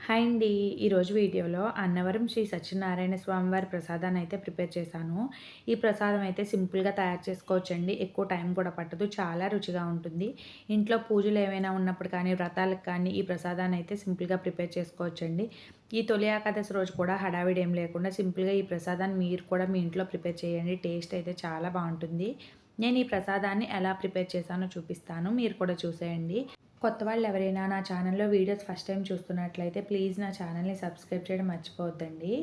Hi అండి. ఈరోజు వీడియోలో అన్నవరం శ్రీ సత్యనారాయణ స్వామివారి ప్రసాదాన్ని అయితే ప్రిపేర్ చేశాను. ఈ ప్రసాదం అయితే సింపుల్‌గా తయారు చేసుకోవచ్చండి. ఎక్కువ టైం కూడా పట్టదు. చాలా రుచిగా ఉంటుంది. ఇంట్లో పూజలు ఏమైనా ఉన్నప్పుడు కానీ, వ్రతాలకు కానీ ఈ ప్రసాదాన్ని అయితే సింపుల్‌గా ప్రిపేర్ చేసుకోవచ్చండి. ఈ తొలి ఏకాదశి రోజు కూడా హడావిడి ఏం లేకుండా సింపుల్‌గా ఈ ప్రసాదాన్ని మీరు కూడా మీ ఇంట్లో ప్రిపేర్ చేయండి. టేస్ట్ అయితే చాలా బావుంటుంది. నేను ఈ ప్రసాదాన్ని ఎలా ప్రిపేర్ చేశానో చూపిస్తాను. మీరు కూడా చూసేయండి. కొత్త వాళ్ళు ఎవరైనా నా ఛానల్‌లో వీడియోస్ ఫస్ట్ టైం చూస్తున్నట్లయితే ప్లీజ్ నా ఛానల్‌ని సబ్స్క్రైబ్ చేయడం మర్చిపోవద్దండి.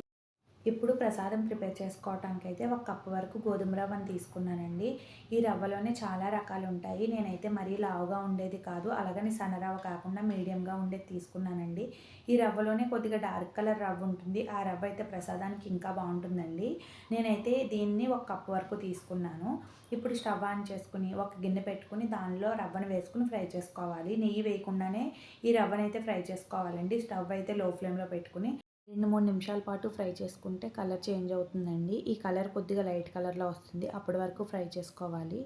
ఇప్పుడు ప్రసాదం ప్రిపేర్ చేసుకోవటానికైతే ఒక కప్పు వరకు గోధుమ రవ్వను తీసుకున్నానండి. ఈ రవ్వలోనే చాలా రకాలుంటాయి. నేనైతే మరీ లావుగా ఉండేది కాదు. అలాగని సన్న రవ్వ కాకుండా మీడియంగా ఉండేది తీసుకున్నానండి. ఈ రవ్వలోనే కొద్దిగా డార్క్ కలర్ రవ్వ ఉంటుంది. ఆ రవ్వ అయితే ప్రసాదానికి ఇంకా బావుంటుందండి. నేనైతే దీన్ని ఒక కప్పు వరకు తీసుకున్నాను. ఇప్పుడు స్టవ్ ఆన్ చేసుకుని ఒక గిన్నె పెట్టుకుని దానిలో రవ్వను వేసుకుని ఫ్రై చేసుకోవాలి. నెయ్యి వేయకుండానే ఈ రవ్వనైతే ఫ్రై చేసుకోవాలండి. స్టవ్ అయితే లో ఫ్లేమ్‌లో పెట్టుకుని 2, 3 నిమిషాల పాటు ఫ్రై చేసుకుంటే కలర్ చేంజ్ అవుతుందండి. ఈ కలర్ కొద్దిగా లైట్ కలర్‌లో వస్తుంది. అప్పటి వరకు ఫ్రై చేసుకోవాలి.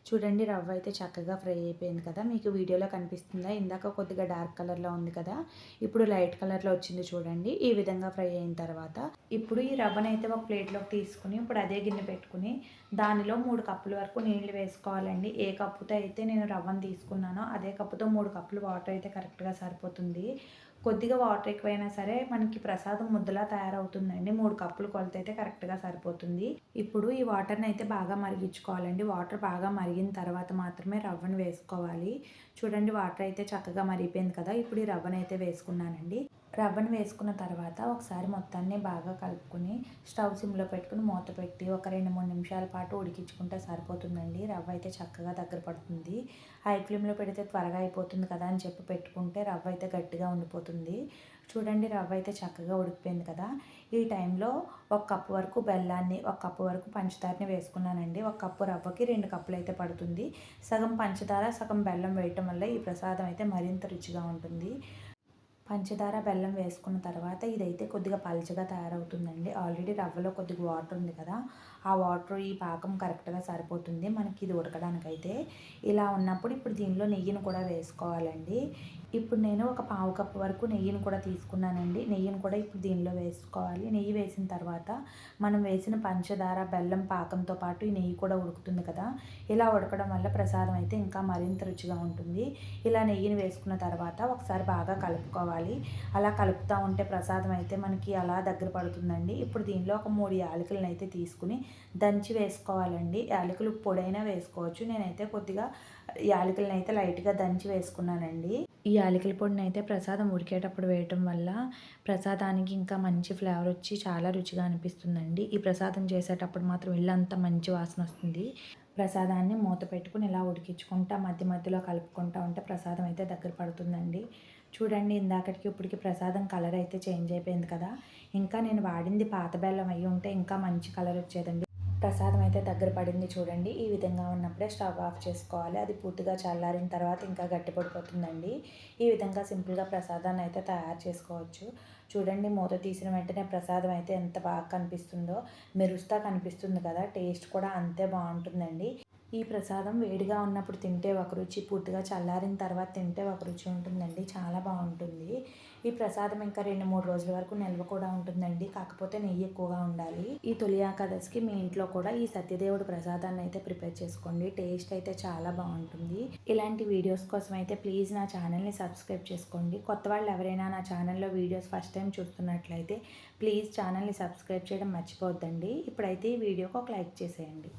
చూడండి రవ్వ అయితే చక్కగా ఫ్రై అయిపోయింది కదా! మీకు వీడియోలో కనిపిస్తుందా? ఇందాక కొద్దిగా డార్క్ కలర్‌లో ఉంది కదా! ఇప్పుడు లైట్ కలర్‌లో వచ్చింది చూడండి. ఈ విధంగా ఫ్రై అయిన తర్వాత ఇప్పుడు ఈ రవ్వనైతే ఒక ప్లేట్‌లోకి తీసుకొని ఇప్పుడు అదే గిన్నె పెట్టుకొని దానిలో 3 కప్పుల వరకు నీళ్లు వేసుకోవాలండి. ఏ కప్పుతో అయితే నేను రవ్వను తీసుకున్నానో అదే కప్పుతో 3 కప్పులు వాటర్ అయితే కరెక్ట్‌గా సరిపోతుంది. కొద్దిగా వాటర్ ఎక్కువైనా సరే మనకి ప్రసాదం ముద్దలా తయారవుతుందండి. 3 కప్పులు కొలతైతే కరెక్ట్‌గా సరిపోతుంది. ఇప్పుడు ఈ వాటర్‌ని అయితే బాగా మరిగించుకోవాలండి. వాటర్ బాగా మరిగిన తర్వాత మాత్రమే రవ్వను వేసుకోవాలి. చూడండి వాటర్ అయితే చక్కగా మరిగిపోయింది కదా! ఇప్పుడు ఈ రవ్వనైతే వేసుకున్నానండి. రవ్వను వేసుకున్న తర్వాత ఒకసారి మొత్తాన్ని బాగా కలుపుకొని స్టవ్ సిమ్‌లో పెట్టుకొని మూత పెట్టి ఒక 2, 3 నిమిషాల పాటు ఉడికించుకుంటే సరిపోతుందండి. రవ్వ అయితే చక్కగా దగ్గర పడుతుంది. హై ఫ్లేమ్‌లో పెడితే త్వరగా అయిపోతుంది కదా అని చెప్పి పెట్టుకుంటే రవ్వ అయితే గట్టిగా ఉండిపోతుంది. చూడండి రవ్వ అయితే చక్కగా ఉడికిపోయింది కదా! ఈ టైంలో ఒక కప్పు వరకు బెల్లాన్ని, ఒక కప్పు వరకు పంచదారని వేసుకున్నానండి. ఒక కప్పు రవ్వకి 2 కప్పులు అయితే పడుతుంది. సగం పంచదార, సగం బెల్లం వేయటం వల్ల ఈ ప్రసాదం అయితే మరింత రుచిగా ఉంటుంది. పంచదార, బెల్లం వేసుకున్న తర్వాత ఇదైతే కొద్దిగా పల్చగా తయారవుతుందండి. ఆల్రెడీ రవ్వలో కొద్దిగా వాటర్ ఉంది కదా! ఆ వాటర్ ఈ పాకం కరెక్ట్‌గా సరిపోతుంది మనకి ఇది ఉడకడానికైతే. ఇలా ఉన్నప్పుడు ఇప్పుడు దీనిలో నెయ్యిని కూడా వేసుకోవాలండి. ఇప్పుడు నేను ఒక పావు కప్పు వరకు నెయ్యిని కూడా తీసుకున్నానండి. నెయ్యిని కూడా ఇప్పుడు దీనిలో వేసుకోవాలి. నెయ్యి వేసిన తర్వాత మనం వేసిన పంచదార, బెల్లం పాకంతో పాటు ఈ నెయ్యి కూడా ఉడుకుతుంది కదా! ఇలా ఉడకడం వల్ల ప్రసాదం అయితే ఇంకా మరింత రుచిగా ఉంటుంది. ఇలా నెయ్యిని వేసుకున్న తర్వాత ఒకసారి బాగా కలుపుకోవాలి. అలా కలుపుతూ ఉంటే ప్రసాదం అయితే మనకి అలా దగ్గర పడుతుందండి. ఇప్పుడు దీనిలో ఒక 3 యాలకులను అయితే తీసుకుని దంచి వేసుకోవాలండి. యాలకులు పొడైనా వేసుకోవచ్చు. నేనైతే కొద్దిగా యాలకులను అయితే లైట్‌గా దంచి వేసుకున్నానండి. ఈ యాలకుల పొడినైతే ప్రసాదం ఉడికేటప్పుడు వేయటం వల్ల ప్రసాదానికి ఇంకా మంచి ఫ్లేవర్ వచ్చి చాలా రుచిగా అనిపిస్తుందండి. ఈ ప్రసాదం చేసేటప్పుడు మాత్రం ఇల్లంతా మంచి వాసన వస్తుంది. ప్రసాదాన్ని మూత పెట్టుకొని ఇలా ఉడికించుకుంటా మధ్య మధ్యలో కలుపుకుంటా ఉంటే ప్రసాదం అయితే దగ్గర పడుతుందండి. చూడండి ఇందాకటికి ఇప్పటికి ప్రసాదం కలర్ అయితే చేంజ్ అయిపోయింది కదా! ఇంకా నేను వాడింది పాత బెల్లం అయ్యి ఉంటే ఇంకా మంచి కలర్ వచ్చేదండి. ప్రసాదం అయితే దగ్గర పడింది చూడండి. ఈ విధంగా ఉన్నప్పుడే స్టవ్ ఆఫ్ చేసుకోవాలి. అది పూర్తిగా చల్లారిన తర్వాత ఇంకా గట్టిపడిపోతుందండి. ఈ విధంగా సింపుల్‌గా ప్రసాదాన్ని అయితే తయారు చేసుకోవచ్చు. చూడండి మూత తీసిన వెంటనే ప్రసాదం అయితే ఎంత బాగా కనిపిస్తుందో, మెరుస్తా కనిపిస్తుంది కదా! టేస్ట్ కూడా అంతే బావుంటుందండి. ఈ ప్రసాదం వేడిగా ఉన్నప్పుడు తింటే ఒక రుచి, పూర్తిగా చల్లారిన తర్వాత తింటే ఒక రుచి ఉంటుందండి. చాలా బావుంటుంది. ఈ ప్రసాదం ఇంకా 2, 3 రోజుల వరకు నిల్వ కూడా ఉంటుందండి. కాకపోతే నెయ్యి ఎక్కువగా ఉండాలి. ఈ తొలి ఏకాదశికి మీ ఇంట్లో కూడా ఈ సత్యదేవుడి ప్రసాదాన్ని అయితే ప్రిపేర్ చేసుకోండి. టేస్ట్ అయితే చాలా బావుంటుంది. ఇలాంటి వీడియోస్ కోసం అయితే ప్లీజ్ నా ఛానల్‌ని సబ్స్క్రైబ్ చేసుకోండి. కొత్త వాళ్ళు ఎవరైనా నా ఛానల్‌లో వీడియోస్ ఫస్ట్ టైం చూస్తున్నట్లయితే ప్లీజ్ ఛానల్‌ని సబ్స్క్రైబ్ చేయడం మర్చిపోవద్దండి. ఇప్పుడైతే ఈ వీడియోకి ఒక లైక్ చేసేయండి.